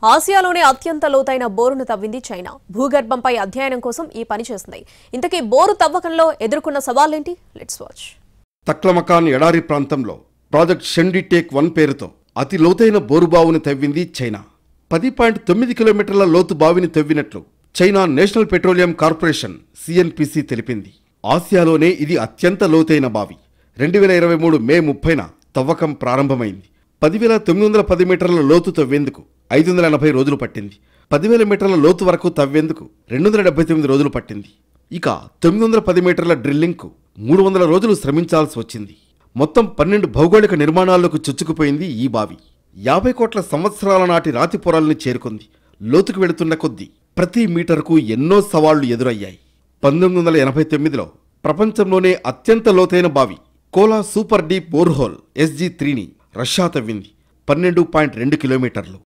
ఆసియాలోనే అత్యంత లోతైన బోరును తవ్వింది చైనా. భూగర్భంపై అధ్యయనం కోసం ఈ పని చేస్తుంది. ఇంతకీ బోరు తవ్వకంలో ఎదుర్కొన్న సవాళ్లేంటి? Let's watch. తక్లమకాన్ ఎడారి ప్రాంతంలో ప్రాజెక్ట్ షెండి టేక్ 1 పేరుతో అతి లోతైన బోరుబావుని తవ్వింది చైనా. 10.9 కిలోమీటర్ల లోతు బావిని తవ్వినట్లు చైనా నేషనల్ పెట్రోలియం కార్పొరేషన్ సిఎన్పిసి తెలిపింది. ఆసియాలోనే ఇది అత్యంత లోతైన బావి. 2023 మే 30న తవ్వకం ప్రారంభమైంది. 10,910 మీటర్ల లోతు తవ్వేందుకు 580 రోజులు పట్టింది. 10,000 మీటర్ల లోతు వరకు తవ్వేందుకు 279 రోజులు పట్టింది. ఇక 910 మీటర్ల డ్రిల్లింగ్కు 300 రోజులు శ్రమించాల్సి వచ్చింది. మొత్తం 12 భౌగోళిక నిర్మాణాలకు చొచ్చుకుపోయింది ఈ బావి. 50 కోట్ల సంవత్సరాల నాటి రాతి పొరల్ని చేరుకుంది. లోతుకు వెళుతున్న కొద్దీ ప్రతి మీటర్కు ఎన్నో సవాళ్లు ఎదురయ్యాయి. 1989లో ప్రపంచంలోనే అత్యంత లోతైన బావి కోలా సూపర్ డీప్ బోర్హోల్ SG3ని రష్యా తవ్వింది. 12.2 కిలోమీటర్లు.